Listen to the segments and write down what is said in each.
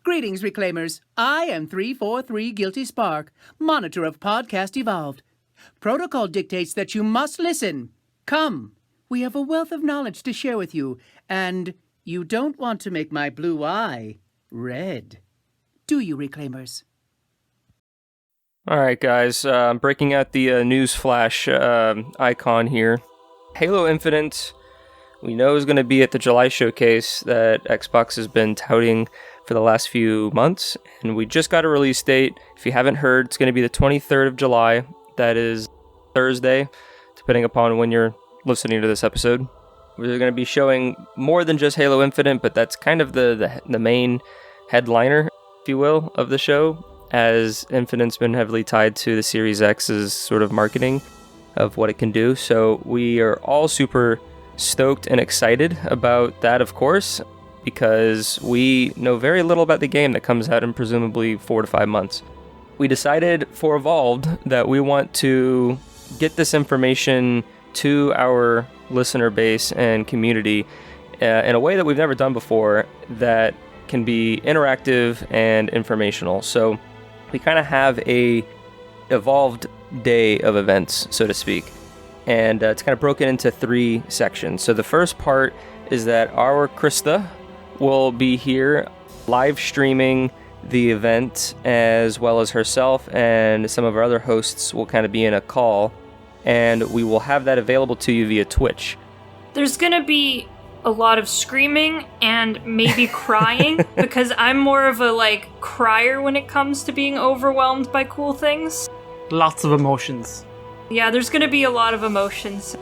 Greetings, Reclaimers. I am 343 Guilty Spark, monitor of Podcast Evolved. Protocol dictates that you must listen. Come. We have a wealth of knowledge to share with you, and you don't want to make my blue eye red. Do you, Reclaimers? All right, guys. I'm breaking out the news flash icon here. Halo Infinite, we know, is going to be at the July showcase that Xbox has been touting for the last few months, and we just got a release date. If you haven't heard, it's going to be the 23rd of July. That is Thursday, depending upon when you're listening to this episode. We're going to be showing more than just Halo Infinite, but that's kind of the main headliner, if you will, of the show, as Infinite's been heavily tied to the Series X's sort of marketing of what it can do. So we are all super stoked and excited about that, of course, because we know very little about the game that comes out in presumably 4 to 5 months. We decided for Evolved that we want to get this information to our listener base and community in a way that we've never done before that can be interactive and informational. So we kind of have a Evolved day of events, so to speak. And it's kind of broken into 3 sections. So the first part is that our Krista will be here live streaming the event, as well as herself and some of our other hosts will kind of be in a call, and we will have that available to you via Twitch. There's gonna be a lot of screaming and maybe crying, because I'm more of a crier when it comes to being overwhelmed by cool things. Lots of emotions. Yeah, there's gonna be a lot of emotions.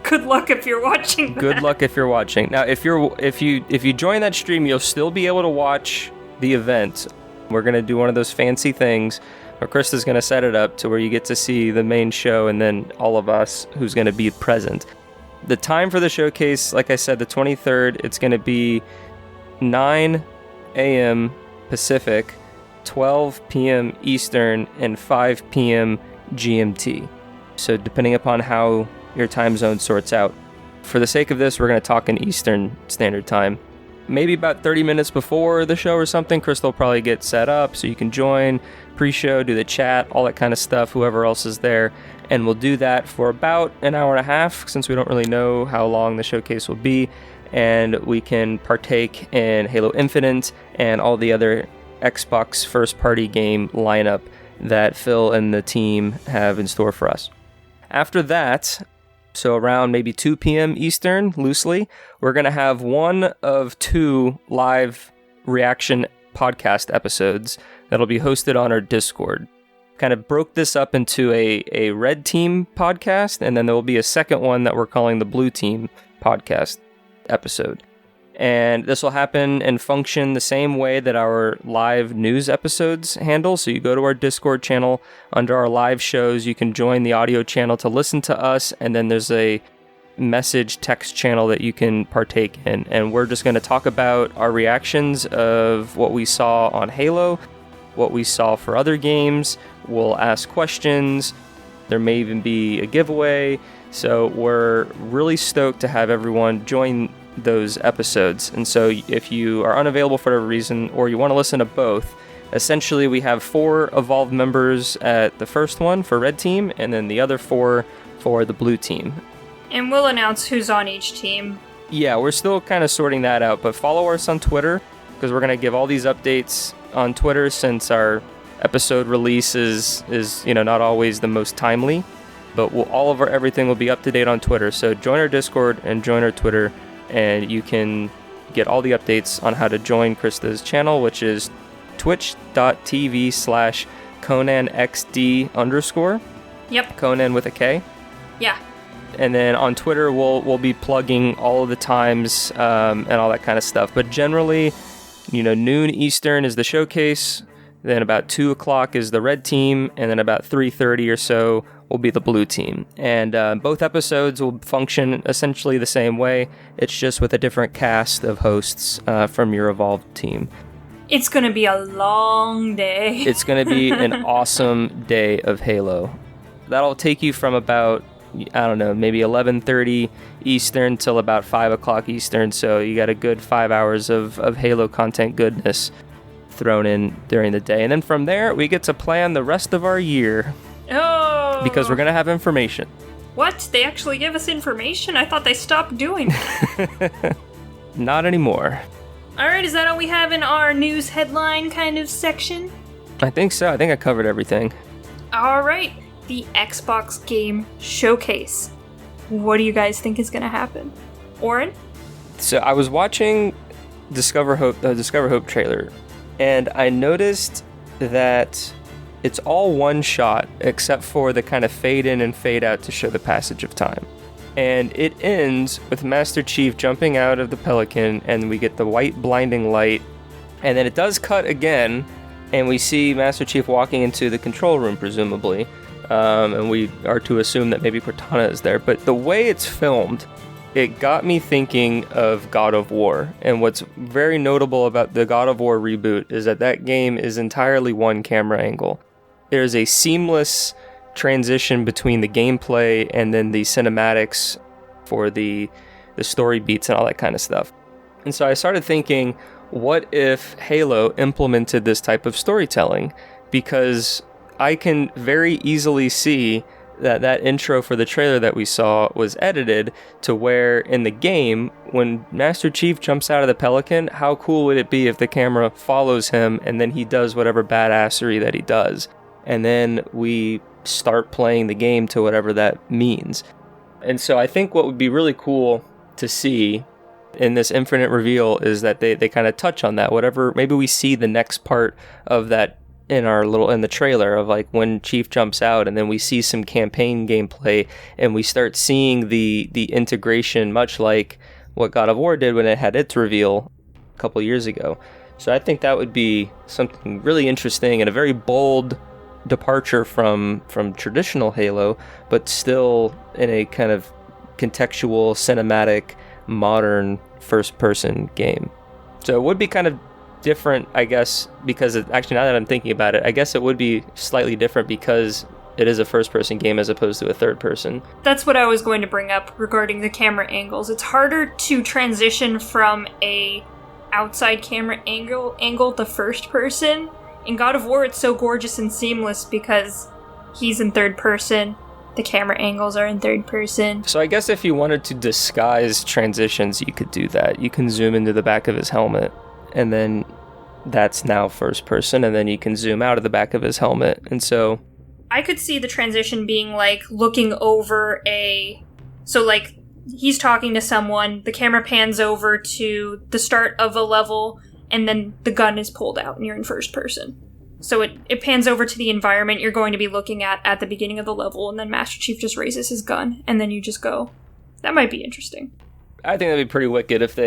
Good luck if you're watching that. Good luck if you're watching. Now, if you join that stream, you'll still be able to watch the event. We're gonna do one of those fancy things where Krista's gonna set it up to where you get to see the main show and then all of us who's gonna be present. The time for the showcase, like I said, the 23rd, it's gonna be 9 a.m. Pacific, 12 p.m. Eastern, and 5 p.m. GMT. So depending upon how your time zone sorts out. For the sake of this, we're going to talk in Eastern Standard Time. Maybe about 30 minutes before the show or something, Crystal will probably get set up so you can join, pre-show, do the chat, all that kind of stuff, whoever else is there. And we'll do that for about an hour and a half, since we don't really know how long the showcase will be. And we can partake in Halo Infinite and all the other Xbox first-party game lineup that Phil and the team have in store for us. After that, so around maybe 2 p.m. Eastern, loosely, we're going to have one of 2 live reaction podcast episodes that'll be hosted on our Discord. Kind of broke this up into a red team podcast, and then there will be a second one that we're calling the blue team podcast episode. And this will happen and function the same way that our live news episodes handle. So you go to our Discord channel, under our live shows, you can join the audio channel to listen to us, and then there's a message text channel that you can partake in. And we're just going to talk about our reactions of what we saw on Halo, what we saw for other games. We'll ask questions. There may even be a giveaway. So we're really stoked to have everyone join those episodes. And so if you are unavailable for whatever reason, or you want to listen to both, essentially we have 4 Evolved members at the first one for Red Team, and then the other 4 for the Blue Team. And we'll announce who's on each team. Yeah, we're still kind of sorting that out, but follow us on Twitter, because we're going to give all these updates on Twitter, since our episode release is not always the most timely, but everything will be up to date on Twitter. So join our Discord and join our Twitter, and you can get all the updates on how to join Krista's channel, which is twitch.tv/ConanXD_. Yep. Conan with a K. Yeah. And then on Twitter, we'll be plugging all of the times and all that kind of stuff. But generally, noon Eastern is the showcase. Then about 2 o'clock is the Red Team, and then about 3:30 or so will be the Blue Team. And both episodes will function essentially the same way. It's just with a different cast of hosts from your Evolved team. It's going to be a long day. It's going to be an awesome day of Halo. That'll take you from about, maybe 11:30 Eastern till about 5 o'clock Eastern. So you got a good 5 hours of Halo content goodness. thrown in during the day. And then from there, we get to plan the rest of our year. Oh! Because we're going to have information. What? They actually give us information? I thought they stopped doing it. Not anymore. Alright, is that all we have in our news headline kind of section? I think so. I think I covered everything. Alright, the Xbox Game Showcase. What do you guys think is going to happen? Oren? So I was watching the Discover Hope trailer, and I noticed that it's all one shot except for the kind of fade in and fade out to show the passage of time. And it ends with Master Chief jumping out of the Pelican, and we get the white blinding light. And then it does cut again, and we see Master Chief walking into the control room, presumably. And we are to assume that maybe Cortana is there. But the way it's filmed, it got me thinking of God of War. And what's very notable about the God of War reboot is that game is entirely one camera angle. There's a seamless transition between the gameplay and then the cinematics for the story beats and all that kind of stuff. And so I started thinking, what if Halo implemented this type of storytelling? Because I can very easily see that intro for the trailer that we saw was edited to where in the game, when Master Chief jumps out of the Pelican, how cool would it be if the camera follows him and then he does whatever badassery that he does? And then we start playing the game to whatever that means. And so I think what would be really cool to see in this infinite reveal is that they kind of touch on that. Whatever, maybe we see the next part of that in the trailer of like when Chief jumps out, and then we see some campaign gameplay and we start seeing the integration, much like what God of War did when it had its reveal a couple years ago. So I think that would be something really interesting and a very bold departure from traditional Halo, but still in a kind of contextual, cinematic, modern first-person game. So it would be kind of different, I guess, because actually now that I'm thinking about it, I guess it would be slightly different because it is a first-person game as opposed to a third-person. That's what I was going to bring up regarding the camera angles. It's harder to transition from a outside camera angle to first person. In God of War, it's so gorgeous and seamless because he's in third person. The camera angles are in third person. So I guess if you wanted to disguise transitions, you could do that. You can zoom into the back of his helmet, and then that's now first person, and then you can zoom out of the back of his helmet. And so I could see the transition being like looking over so like he's talking to someone, the camera pans over to the start of a level, and then the gun is pulled out and you're in first person. So it pans over to the environment you're going to be looking at the beginning of the level, and then Master Chief just raises his gun, and then you just go. That might be interesting. I think that'd be pretty wicked if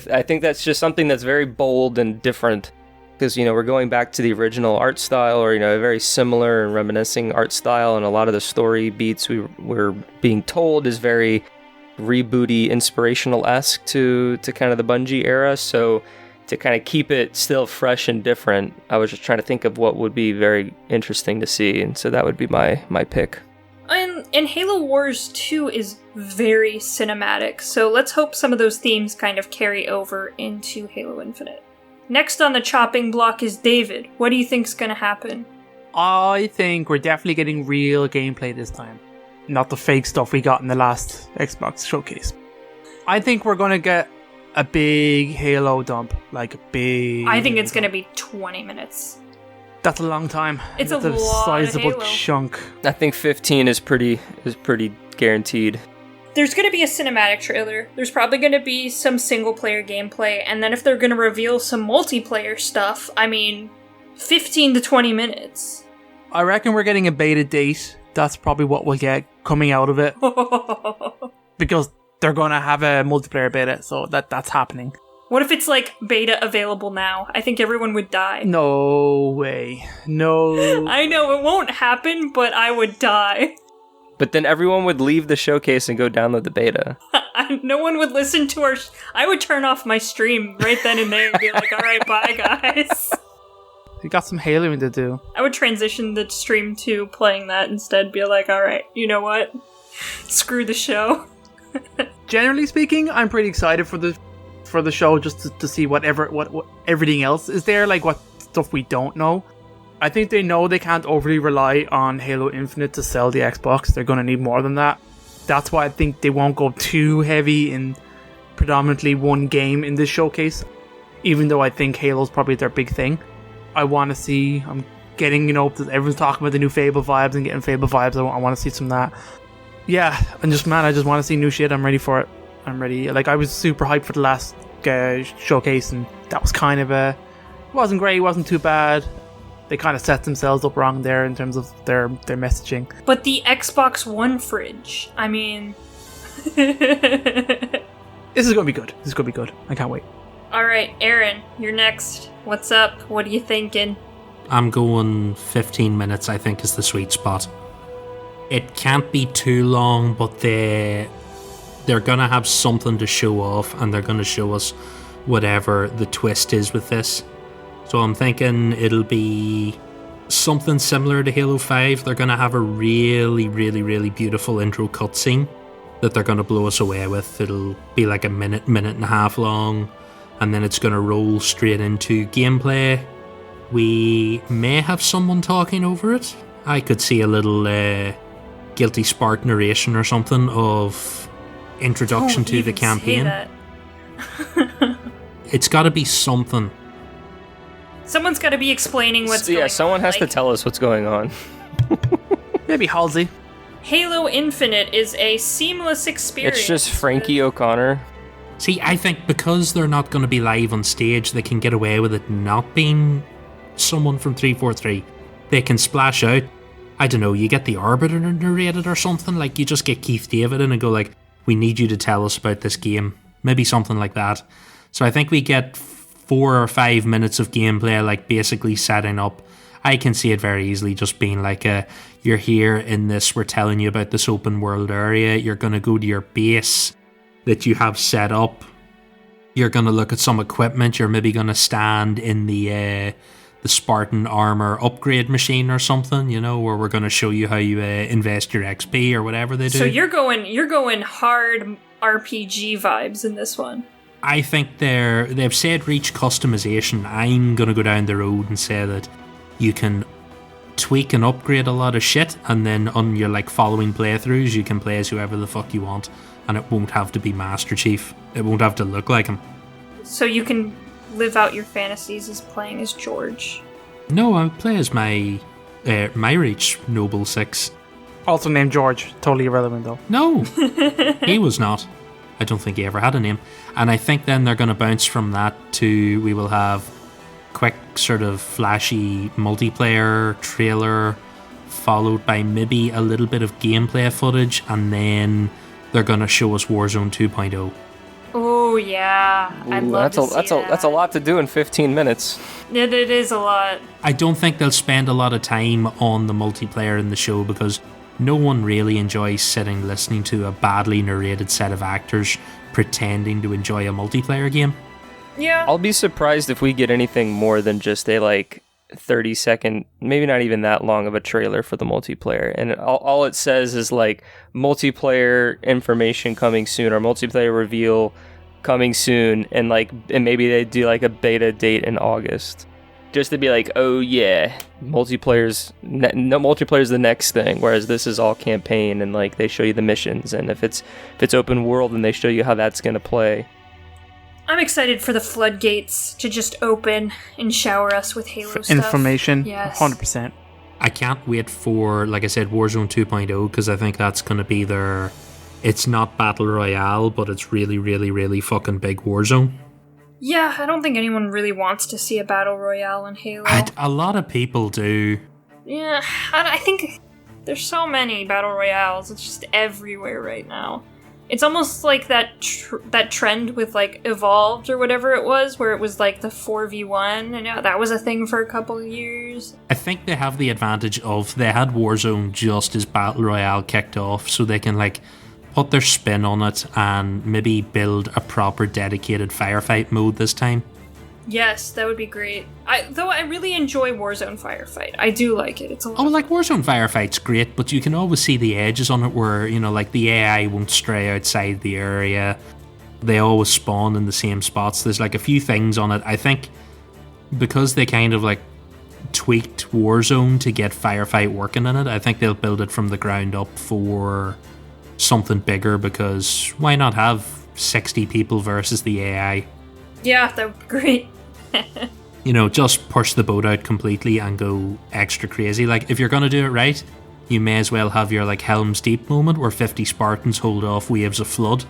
I think that's just something that's very bold and different. Because, we're going back to the original art style, or, a very similar and reminiscing art style, and a lot of the story beats we're being told is very rebooty, inspirational-esque to kind of the Bungie era. So to kind of keep it still fresh and different, I was just trying to think of what would be very interesting to see, and so that would be my pick. And Halo Wars 2 is very cinematic, so let's hope some of those themes kind of carry over into Halo Infinite. Next on the chopping block is David. What do you think's gonna happen? I think we're definitely getting real gameplay this time. Not the fake stuff we got in the last Xbox showcase. I think we're gonna get a big Halo dump. Like a big... I think it's gonna be 20 minutes. That's a long time. It's That's a lot sizable of Halo. chunk. I think 15 is pretty guaranteed. There's going to be a cinematic trailer. There's probably going to be some single-player gameplay, and then if they're going to reveal some multiplayer stuff, 15 to 20 minutes. I reckon we're getting a beta date. That's probably what we'll get coming out of it. Because they're going to have a multiplayer beta, so that's happening. What if it's like beta available now? I think everyone would die. No way. No. I know, it won't happen, but I would die. But then everyone would leave the showcase and go download the beta. No one would listen to our... I would turn off my stream right then and there and be like, alright, bye guys. You got some Haloing to do. I would transition the stream to playing that instead, be like, alright, you know what? Screw the show. Generally speaking, I'm pretty excited for the show just to see what everything else is there, like what stuff we don't know. I think they know they can't overly rely on Halo Infinite to sell the Xbox. They're going to need more than that. That's why I think they won't go too heavy in predominantly one game in this showcase, even though I think Halo's probably their big thing. I want to see, I'm getting, everyone's talking about the new Fable vibes and getting Fable vibes. I want to see some of that. Yeah, and I just want to see new shit. I'm ready for it. I'm ready. Like, I was super hyped for the last showcase, and that was kind of it wasn't great, it wasn't too bad. They kind of set themselves up wrong there in terms of their messaging. But the Xbox One fridge, I mean... This is going to be good. This is going to be good. I can't wait. Alright, Aaron, you're next. What's up? What are you thinking? I'm going 15 minutes, I think, is the sweet spot. It can't be too long, but they're going to have something to show off, and they're going to show us whatever the twist is with this. So I'm thinking it'll be something similar to Halo 5. They're going to have a really, really, really beautiful intro cutscene that they're going to blow us away with. It'll be like a minute and a half long, and then it's going to roll straight into gameplay. We may have someone talking over it. I could see a little Guilty Spark narration or something of introduction to the campaign. It's got to be something. Someone's got to be explaining what's going on. Yeah, someone has to tell us what's going on. Maybe Halsey. Halo Infinite is a seamless experience. It's just Frankie O'Connor. See, I think because they're not going to be live on stage, they can get away with it not being someone from 343. They can splash out. I don't know, you get the Arbiter narrated or something, like you just get Keith David in and go like, we need you to tell us about this game. Maybe something like that. So I think we get 4 or 5 minutes of gameplay, like basically setting up. I can see it very easily just being like you're here in this, we're telling you about this open world area, you're going to go to your base that you have set up, you're going to look at some equipment, you're maybe going to stand in the Spartan armor upgrade machine or something, where we're going to show you how you invest your XP or whatever they do. So you're going hard RPG vibes in this one. I think they've said reach customization. I'm going to go down the road and say that you can tweak and upgrade a lot of shit, and then on your following playthroughs you can play as whoever the fuck you want, and it won't have to be Master Chief. It won't have to look like him. So you can live out your fantasies as playing as George. No, I play as my Reach Noble 6. Also named George. Totally irrelevant though. No, he was not. I don't think he ever had a name. And I think then they're going to bounce from that to, we will have quick sort of flashy multiplayer trailer, followed by maybe a little bit of gameplay footage, and then they're going to show us Warzone 2.0. Oh yeah, I'd love to see that. That's a lot to do in 15 minutes. It is a lot. I don't think they'll spend a lot of time on the multiplayer in the show, because no one really enjoys sitting listening to a badly narrated set of actors pretending to enjoy a multiplayer game. Yeah. I'll be surprised if we get anything more than just a 30-second, maybe not even that long of a trailer for the multiplayer. And all it says is multiplayer information coming soon, or multiplayer reveal coming soon, and maybe they do a beta date in August. Just to be oh yeah, multiplayer's the next thing, whereas this is all campaign, and they show you the missions, and if it's open world, then they show you how that's gonna play. I'm excited for the floodgates to just open and shower us with Halo stuff. Information, yes. 100%. I can't wait for, like I said, Warzone 2.0, because I think that's going to be their... It's not Battle Royale, but it's really, really, really fucking big Warzone. Yeah, I don't think anyone really wants to see a Battle Royale in Halo. A lot of people do. Yeah, I think there's so many Battle Royales. It's just everywhere right now. It's almost like that trend with Evolved or whatever it was, where it was the 4v1. I know that was a thing for a couple of years. I think they have the advantage of they had Warzone just as Battle Royale kicked off, so they can put their spin on it and maybe build a proper dedicated firefight mode this time. Yes, that would be great. Though I really enjoy Warzone Firefight. I do like it. It's a lot. Oh, Warzone Firefight's great, but you can always see the edges on it where, the AI won't stray outside the area. They always spawn in the same spots. There's a few things on it. I think because they kind of like tweaked Warzone to get Firefight working in it, I think they'll build it from the ground up for something bigger, because why not have 60 people versus the AI? Yeah, that would be great. You know, just push the boat out completely and go extra crazy. Like, if you're going to do it right, you may as well have your like Helm's Deep moment where 50 Spartans hold off waves of flood.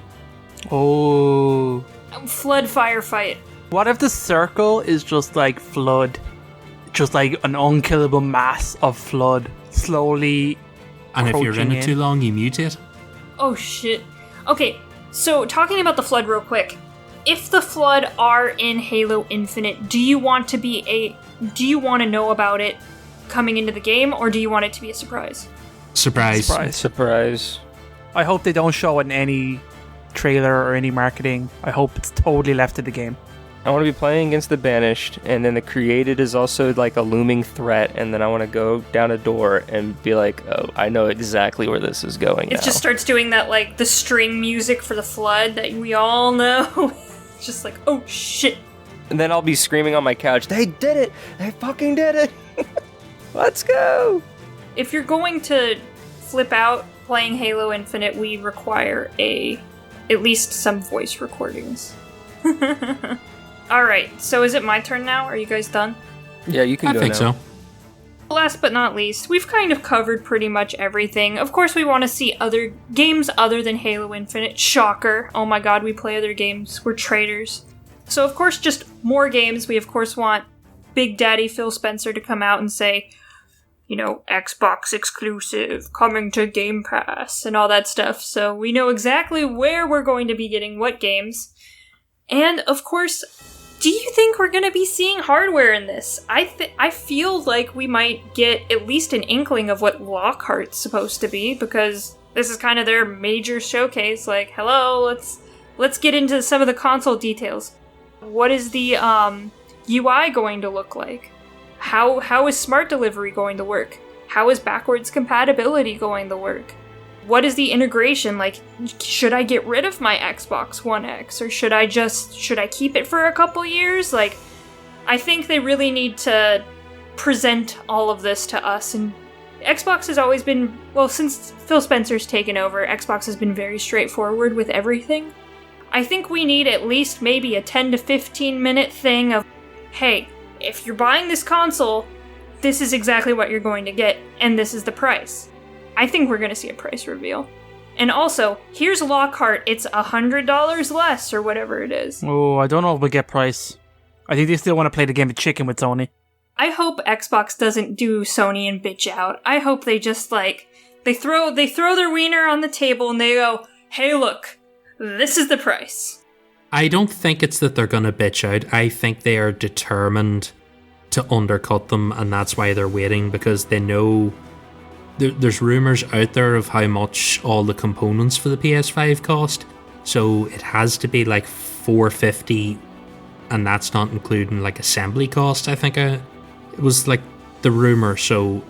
Oh. Flood firefight. What if the circle is just like flood? Just like an unkillable mass of flood slowly. And if you're in approaching it too long, you mutate. Oh shit. Okay, so talking about the flood real quick. If the flood are in Halo Infinite, do you want to know about it coming into the game, or do you want it to be a surprise? Surprise. Surprise. I hope they don't show it in any trailer or any marketing. I hope it's totally left to the game. I want to be playing against the Banished, and then the Created is also like a looming threat, and then I want to go down a door and be like, oh, I know exactly where this is going now. It just starts doing that, like, the string music for the flood that we all know. It's just like, oh shit. And then I'll be screaming on my couch, they did it! They fucking did it! Let's go! If you're going to flip out playing Halo Infinite, we require at least some voice recordings. Alright, so is it my turn now? Are you guys done? Yeah, you can I go think now. so. Last but not least, we've kind of covered pretty much everything. Of course, we want to see other games other than Halo Infinite. Shocker. Oh my god, we play other games. We're traitors. So, of course, just more games. We, of course, want Big Daddy Phil Spencer to come out and say, you know, Xbox exclusive, coming to Game Pass, and all that stuff. So we know exactly where we're going to be getting what games. And, of course, do you think we're going to be seeing hardware in this? I feel like we might get at least an inkling of what Lockhart's supposed to be, because this is kind of their major showcase. Like, hello, let's get into some of the console details. What is the UI going to look like? How is smart delivery going to work? How is backwards compatibility going to work? What is the integration? Like, should I get rid of my Xbox One X, or should I keep it for a couple years? Like, I think they really need to present all of this to us. And Xbox has always been, well, since Phil Spencer's taken over, Xbox has been very straightforward with everything. I think we need at least maybe a 10 to 15 minute thing of, hey, if you're buying this console, this is exactly what you're going to get, and this is the price. I think we're going to see a price reveal. And also, here's Lockhart, it's $100 less, or whatever it is. Oh, I don't know if we'll get price. I think they still want to play the game of chicken with Sony. I hope Xbox doesn't do Sony and bitch out. I hope they just, like, they throw their wiener on the table and they go, hey look, this is the price. I don't think it's that they're going to bitch out. I think they are determined to undercut them, and that's why they're waiting, because they know there's rumours out there of how much all the components for the PS5 cost. So it has to be like $450, and that's not including like assembly cost. I think it was like the rumour. So,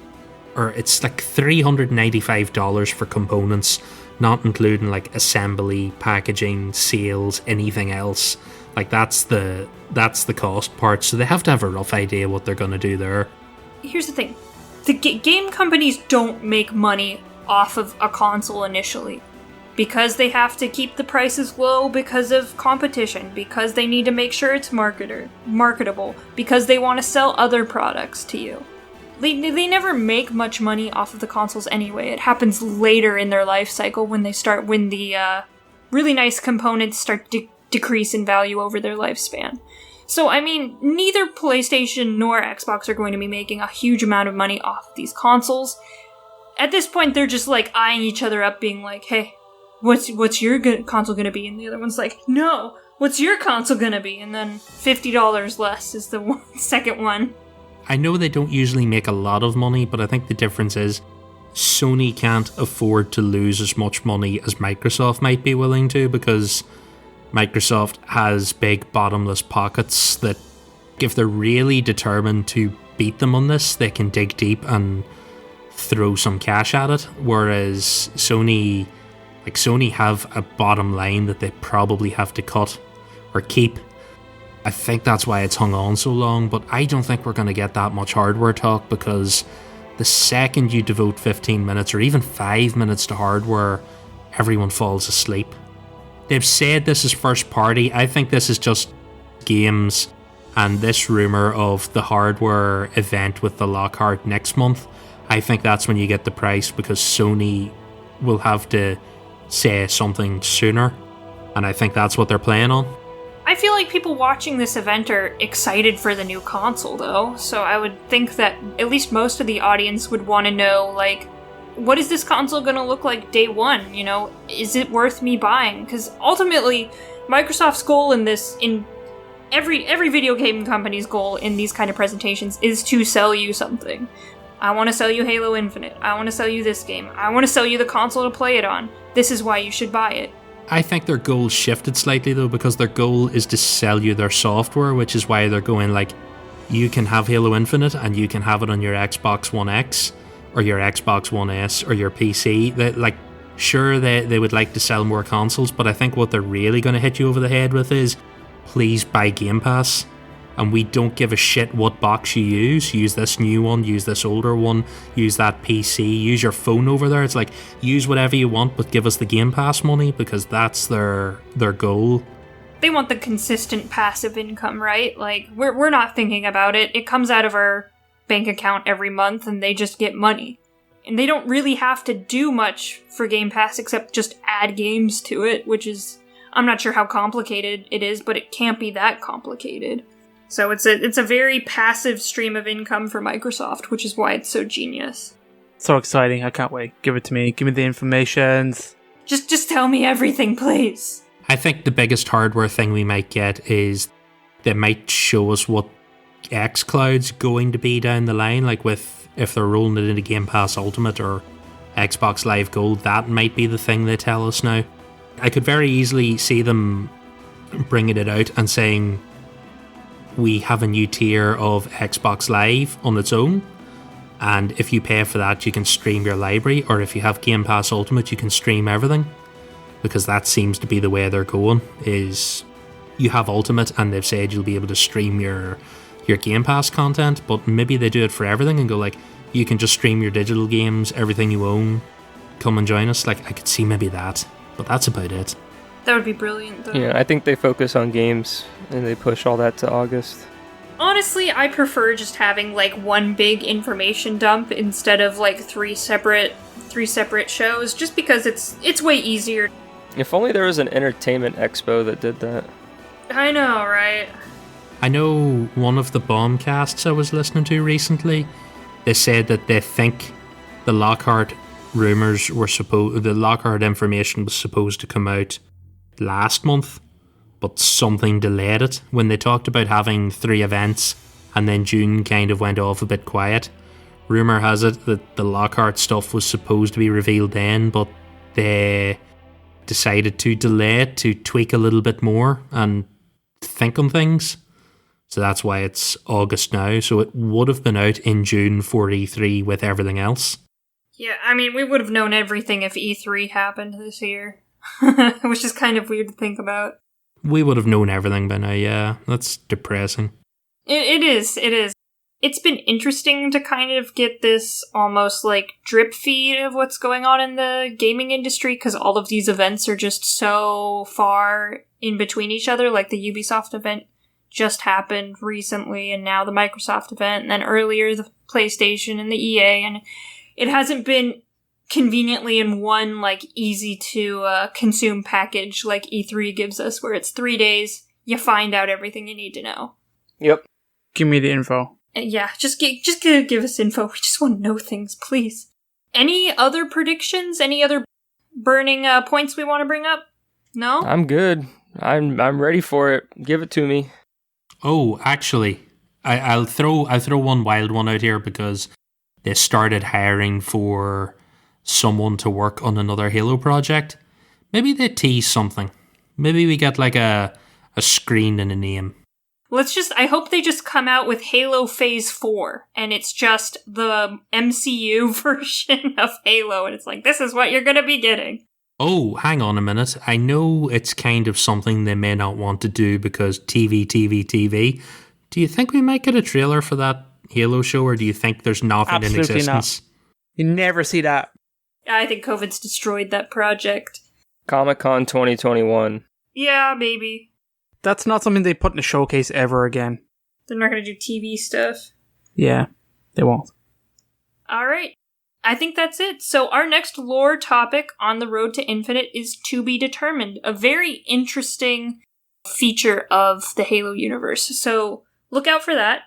or it's like $395 for components, not including like assembly, packaging, sales, anything else. Like that's the cost part. So they have to have a rough idea what they're going to do there. Here's the thing. The game companies don't make money off of a console initially, because they have to keep the prices low because of competition, because they need to make sure it's marketable, because they want to sell other products to you. They never make much money off of the consoles anyway. It happens later in their life cycle when the really nice components start to decrease in value over their lifespan. So, I mean, neither PlayStation nor Xbox are going to be making a huge amount of money off of these consoles. At this point, they're just, like, eyeing each other up, being like, hey, what's your console gonna be? And the other one's like, no, what's your console gonna be? And then $50 less is the second one. I know they don't usually make a lot of money, but I think the difference is Sony can't afford to lose as much money as Microsoft might be willing to, because Microsoft has big bottomless pockets that if they're really determined to beat them on this, they can dig deep and throw some cash at it. Whereas Sony have a bottom line that they probably have to cut or keep. I think that's why it's hung on so long, but I don't think we're going to get that much hardware talk, because the second you devote 15 minutes or even 5 minutes to hardware, everyone falls asleep. They've said this is first party. I think this is just games, and this rumour of the hardware event with the Lockhart next month, I think that's when you get the price, because Sony will have to say something sooner, and I think that's what they're playing on. I feel like people watching this event are excited for the new console, though, so I would think that at least most of the audience would want to know, like, what is this console going to look like day one? You know, is it worth me buying? Because ultimately, Microsoft's goal in this, in every video game company's goal in these kind of presentations, is to sell you something. I want to sell you Halo Infinite. I want to sell you this game. I want to sell you the console to play it on. This is why you should buy it. I think their goal shifted slightly though, because their goal is to sell you their software, which is why they're going like, you can have Halo Infinite and you can have it on your Xbox One X or your Xbox One S or your PC. They would like to sell more consoles, but I think what they're really going to hit you over the head with is, please buy Game Pass. And we don't give a shit what box you use. Use this new one, use this older one, use that PC, use your phone over there. It's like, use whatever you want, but give us the Game Pass money, because that's their goal. They want the consistent passive income, right? Like, we're not thinking about it. It comes out of our bank account every month, and they just get money. And they don't really have to do much for Game Pass except just add games to it, which is, I'm not sure how complicated it is, but it can't be that complicated. So it's a very passive stream of income for Microsoft, which is why it's so genius. So exciting, I can't wait. Give it to me, give me the information. Just tell me everything, please. I think the biggest hardware thing we might get is they might show us what xCloud's going to be down the line, like with, if they're rolling it into Game Pass Ultimate or Xbox Live Gold, that might be the thing they tell us now. I could very easily see them bringing it out and saying, we have a new tier of Xbox Live on its own, and if you pay for that you can stream your library, or if you have Game Pass Ultimate you can stream everything, because that seems to be the way they're going, is you have Ultimate and they've said you'll be able to stream your Game Pass content, but maybe they do it for everything and go like, you can just stream your digital games, everything you own, come and join us. Like, I could see maybe that, but that's about it. That would be brilliant, though. Yeah, I think they focus on games and they push all that to August. Honestly, I prefer just having like one big information dump instead of like three separate shows, just because it's way easier. If only there was an entertainment expo that did that. I know, right? I know one of the Bombcasts I was listening to recently, they said that they think the Lockhart rumors were the Lockhart information was supposed to come out last month, but something delayed it. When they talked about having 3 events and then June kind of went off a bit quiet, rumour has it that the Lockhart stuff was supposed to be revealed then, but they decided to delay it to tweak a little bit more and think on things. So that's why it's August now. So it would have been out in June for E3 with everything else. Yeah, I mean, we would have known everything if E3 happened this year. Which is kind of weird to think about. We would have known everything by now, yeah. That's depressing. It is. It's been interesting to kind of get this almost like drip feed of what's going on in the gaming industry, because all of these events are just so far in between each other. Like the Ubisoft event just happened recently, and now the Microsoft event, and then earlier the PlayStation and the EA, and it hasn't been conveniently in one, like, easy to consume package like E3 gives us, where it's 3 days, you find out everything you need to know. Yep. Give me the info. Yeah, just give us info. We just want to know things, please. Any other predictions? Any other burning points we want to bring up? No? I'm good. I'm ready for it. Give it to me. Oh, actually, I'll throw one wild one out here, because they started hiring for someone to work on another Halo project. Maybe they tease something. Maybe we get like a screen and a name. I hope they just come out with Halo Phase 4, and it's just the MCU version of Halo, and it's like, this is what you're gonna be getting. Oh, hang on a minute. I know it's kind of something they may not want to do because TV. Do you think we might get a trailer for that Halo show, or do you think there's nothing Absolutely in existence? You never see that. I think COVID's destroyed that project. Comic-Con 2021. Yeah, maybe. That's not something they put in a showcase ever again. They're not going to do TV stuff. Yeah, they won't. Alright. I think that's it. So our next lore topic on the road to Infinite is To Be Determined, a very interesting feature of the Halo universe. So look out for that.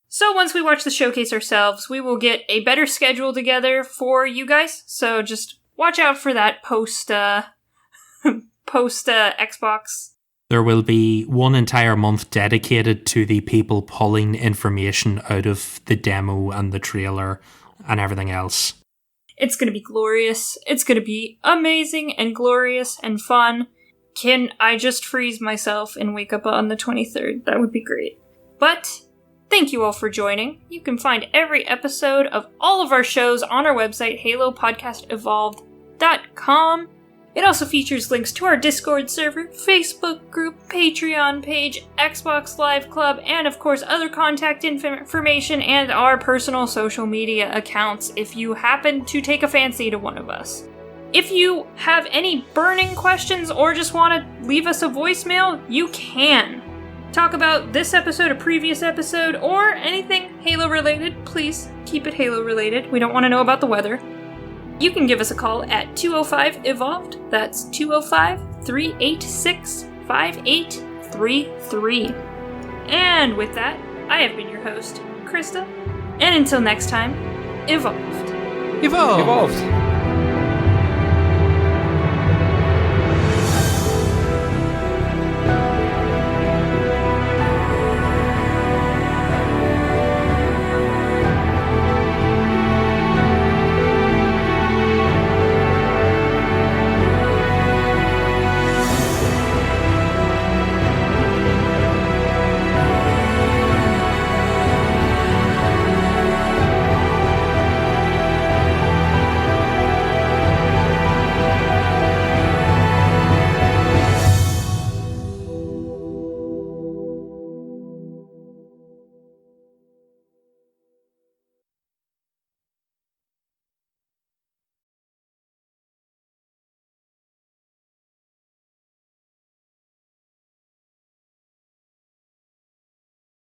So once we watch the showcase ourselves, we will get a better schedule together for you guys. So just watch out for that post Xbox. There will be one entire month dedicated to the people pulling information out of the demo and the trailer and everything else. It's going to be glorious. It's going to be amazing and glorious and fun. Can I just freeze myself and wake up on the 23rd? That would be great. But thank you all for joining. You can find every episode of all of our shows on our website, halopodcastevolved.com. It also features links to our Discord server, Facebook group, Patreon page, Xbox Live Club, and of course other contact information and our personal social media accounts if you happen to take a fancy to one of us. If you have any burning questions or just want to leave us a voicemail, you can. Talk about this episode, a previous episode, or anything Halo related. Please keep it Halo related. We don't want to know about the weather. You can give us a call at 205-EVOLVED. That's 205-386-5833. And with that, I have been your host, Krista. And until next time, evolved. Evolve! Evolved.